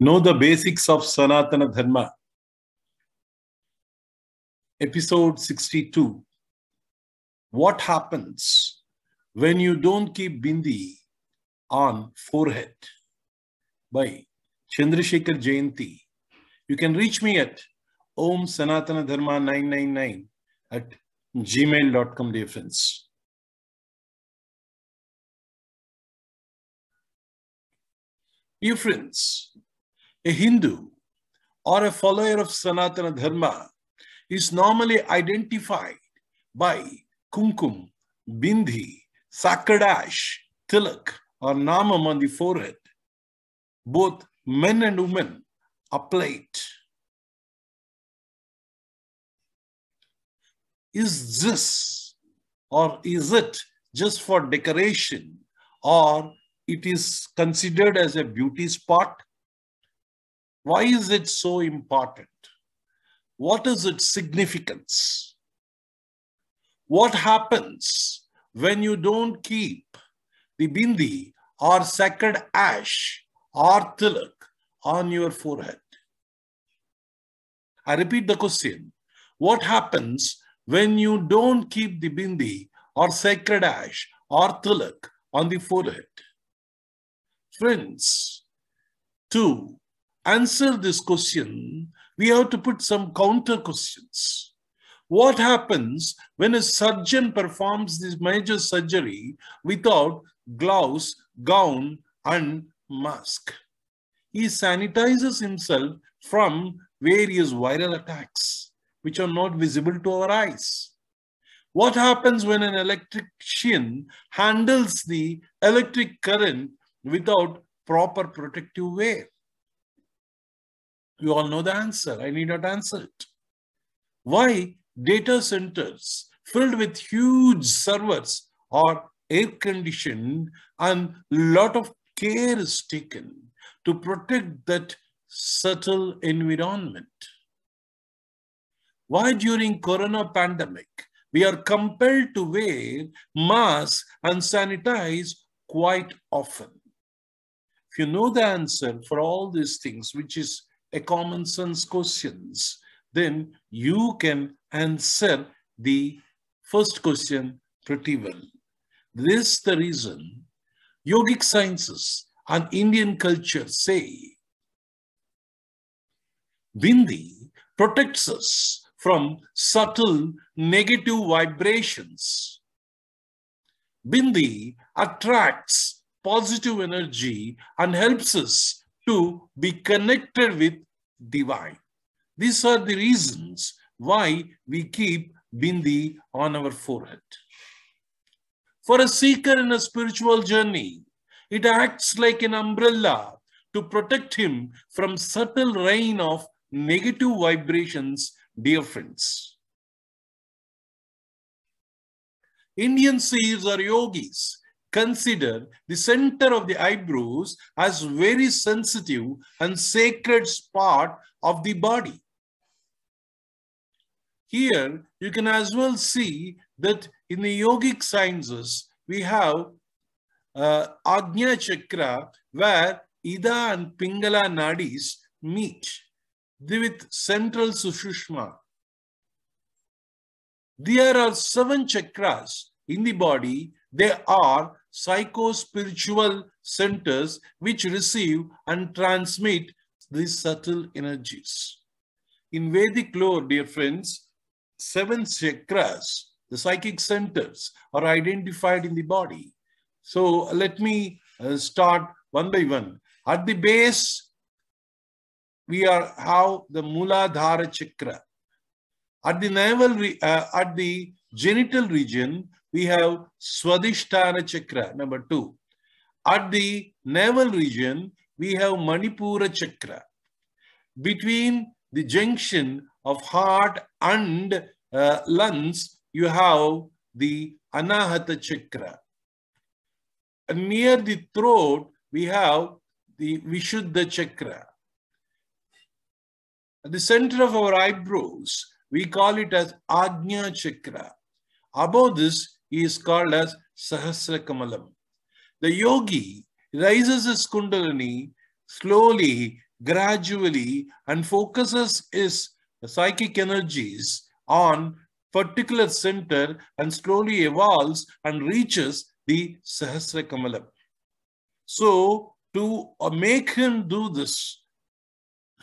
Know the basics of Sanatana Dharma. Episode 62. What happens when you don't keep bindi on forehead? By Chandrasekhar Jayanti. You can reach me at Om Sanatana Dharma 999 at gmail.com, dear friends. Dear friends, a Hindu or a follower of Sanatana Dharma is normally identified by kumkum, bindi, sakadash, tilak or namam on the forehead. Both men and women apply it. Is this or is it just for decoration, or it is considered as a beauty spot? Why is it so important? What is its significance? What happens when you don't keep the bindi or sacred ash or tilak on your forehead? I repeat the question. What happens when you don't keep the bindi or sacred ash or tilak on the forehead? Friends, to answer this question, we have to put some counter questions. What happens when a surgeon performs this major surgery without gloves, gown, and mask? He sanitizes himself from various viral attacks, which are not visible to our eyes. What happens when an electrician handles the electric current without proper protective wear? You all know the answer. I need not answer it. Why data centers filled with huge servers are air-conditioned and lot of care is taken to protect that subtle environment? Why during corona pandemic we are compelled to wear masks and sanitize quite often? If you know the answer for all these things, which is a common sense questions, then you can answer the first question pretty well. This is the reason yogic sciences and Indian culture say bindi protects us from subtle negative vibrations. Bindi attracts positive energy and helps us to be connected with divine. These are the reasons why we keep bindi on our forehead. For a seeker in a spiritual journey, it acts like an umbrella to protect him from subtle rain of negative vibrations, dear friends. Indian seers or yogis consider the center of the eyebrows as very sensitive and sacred spot of the body. Here you can as well see that in the yogic sciences we have Ajna Chakra, where Ida and Pingala nadis meet with central Sushumna. There are 7 chakras in the body. They are psycho-spiritual centers which receive and transmit these subtle energies. In Vedic lore, dear friends, 7 chakras, the psychic centers, are identified in the body. So let me start one by one. At the base, we have the Muladhara chakra. At the navel, at the genital region, we have Swadhisthana chakra, number 2. At the navel region, we have Manipura chakra. Between the junction of heart and lungs, you have the Anahata chakra. And near the throat, we have the Vishuddha chakra. At the center of our eyebrows, we call it as Ajna chakra. Above this is called as Sahasra Kamalam. The yogi raises his kundalini slowly gradually and focuses its psychic energies on particular center and slowly evolves and reaches the Sahasra Kamalam. So to make him do this,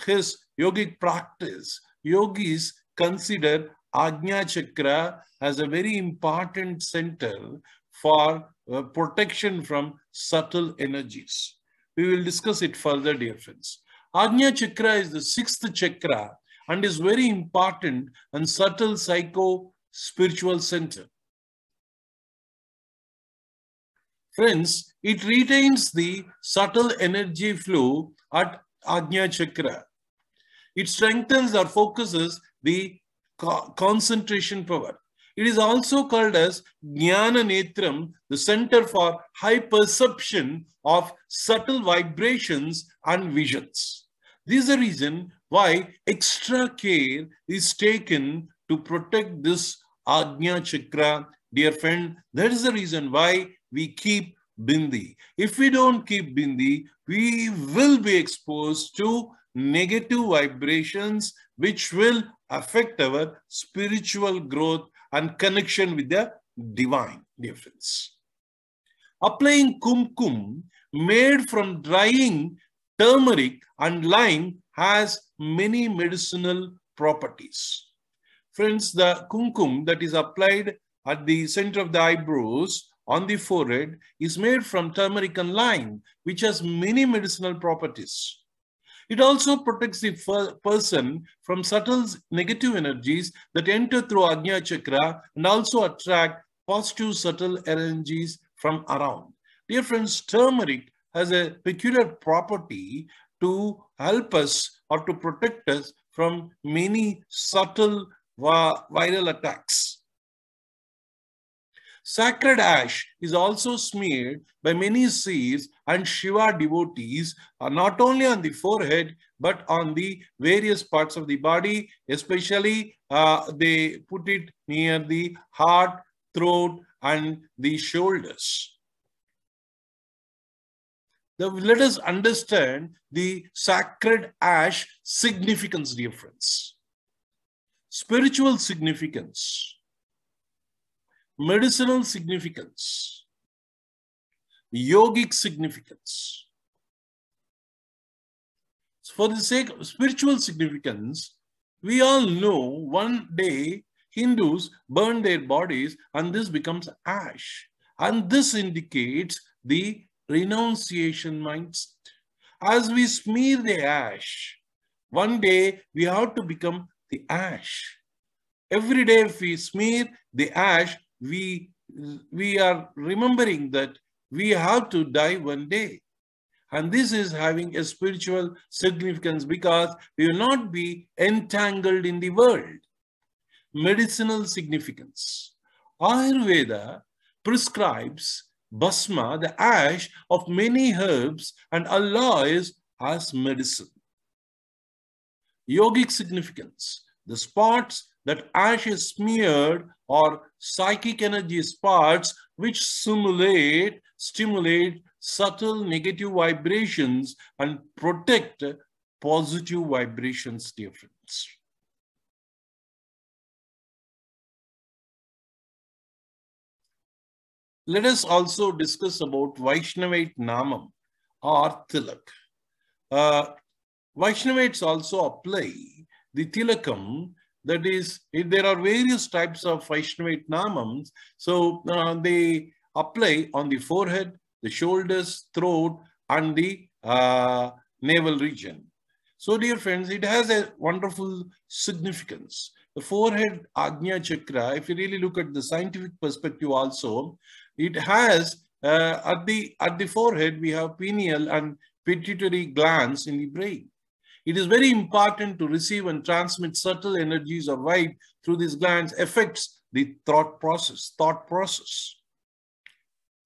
his yogic practice, yogis consider Ajna Chakra as a very important center for protection from subtle energies. We will discuss it further, dear friends. Ajna Chakra is the sixth chakra and is very important and subtle psycho-spiritual center. Friends, it retains the subtle energy flow at Ajna Chakra. It strengthens or focuses the concentration power. It is also called as Jnana Netram, the center for high perception of subtle vibrations and visions. This is the reason why extra care is taken to protect this Ajna Chakra, dear friend. That is the reason why we keep bindi. If we don't keep bindi, we will be exposed to negative vibrations which will affect our spiritual growth and connection with the divine, dear friends. Applying kumkum made from drying turmeric and lime has many medicinal properties. Friends, the kumkum that is applied at the center of the eyebrows on the forehead is made from turmeric and lime, which has many medicinal properties. It also protects the person from subtle negative energies that enter through Ajna Chakra and also attract positive subtle energies from around. Dear friends, turmeric has a peculiar property to help us or to protect us from many subtle viral attacks. Sacred ash is also smeared by many Sikhs and Shiva devotees, not only on the forehead, but on the various parts of the body, especially they put it near the heart, throat, and the shoulders. Let us understand the sacred ash significance, dear friends. Spiritual significance. Medicinal significance, yogic significance. For the sake of spiritual significance, we all know one day Hindus burn their bodies and this becomes ash. And this indicates the renunciation mindset. As we smear the ash, one day we have to become the ash. Every day if we smear the ash, we are remembering that we have to die one day. And this is having a spiritual significance because we will not be entangled in the world. Medicinal significance. Ayurveda prescribes bhasma, the ash of many herbs and alloys as medicine. Yogic significance. The spots that ash is smeared or psychic energy spots which stimulate subtle negative vibrations and protect positive vibrations, dear friends. Let us also discuss about Vaishnavite Namam or Tilak. Vaishnavites also apply the Tilakam. That is, there are various types of Vaishnavite Namams. So they apply on the forehead, the shoulders, throat, and the navel region. So dear friends, it has a wonderful significance. The forehead Ajna Chakra, if you really look at the scientific perspective also, it has at the forehead, we have pineal and pituitary glands in the brain. It is very important to receive and transmit subtle energies or vibe through these glands, affects the thought process.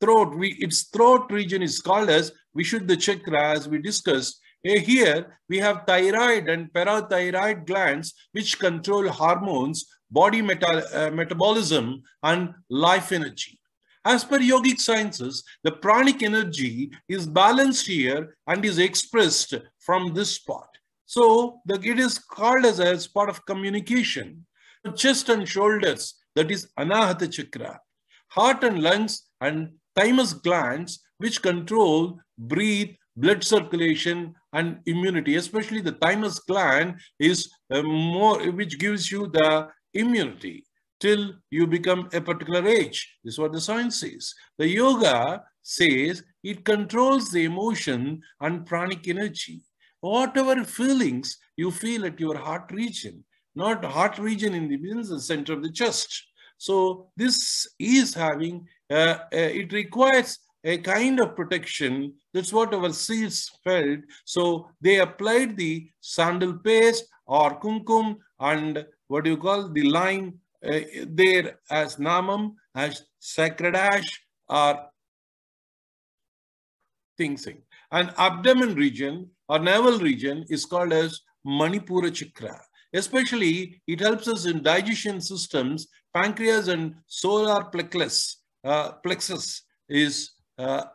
Its throat region is called as Vishuddha Chakra, as we discussed. Here we have thyroid and parathyroid glands which control hormones, body metabolism, and life energy. As per yogic sciences, the pranic energy is balanced here and is expressed from this spot. So it is called as part of communication. Chest and shoulders, that is Anahata Chakra. Heart and lungs and thymus glands, which control breathe, blood circulation and immunity. Especially the thymus gland is which gives you the immunity till you become a particular age. This is what the science says. The yoga says it controls the emotion and pranic energy. Whatever feelings you feel at your heart region, not heart region in the center of the chest. So this is having, it requires a kind of protection. That's what our seals felt. So they applied the sandal paste or kumkum and what do you call the lime there as namam, as sacred ash or things. And abdomen region or navel region is called as Manipura Chakra. Especially, it helps us in digestion systems. Pancreas and solar plexus is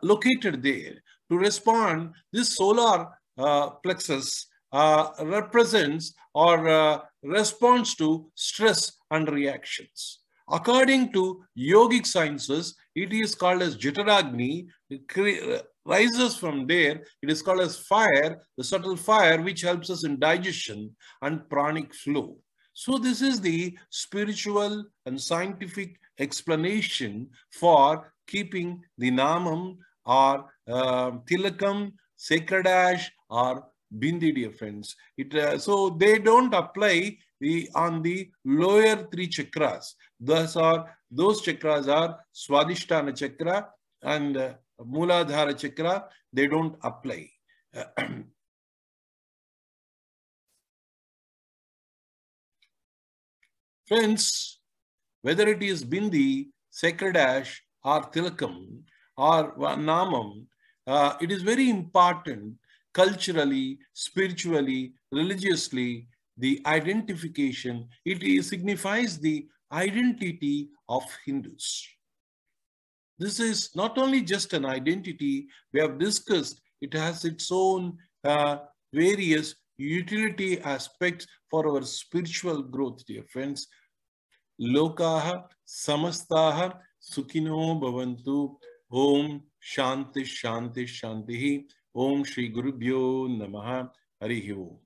located there. To respond, this solar plexus represents or responds to stress and reactions. According to yogic sciences, it is called as Jataragni. It rises from there. It is called as fire, the subtle fire, which helps us in digestion and pranic flow. So this is the spiritual and scientific explanation for keeping the namam or tilakam, sacred ash or bindi, dear friends. So they don't apply on the lower three chakras. Those chakras are Swadhisthana chakra and Mooladhara chakra. They don't apply. Friends, whether it is bindi, sacred ash or tilakam or namam, it is very important culturally, spiritually, religiously, the identification. It signifies the identity of Hindus. This is not only just an identity, we have discussed, it has its own various utility aspects for our spiritual growth, dear friends. Lokaha samastaha sukhino bhavantu. Om shanti shanti shantihi. Om Shri Gurubhyo Namaha. Harihi Om.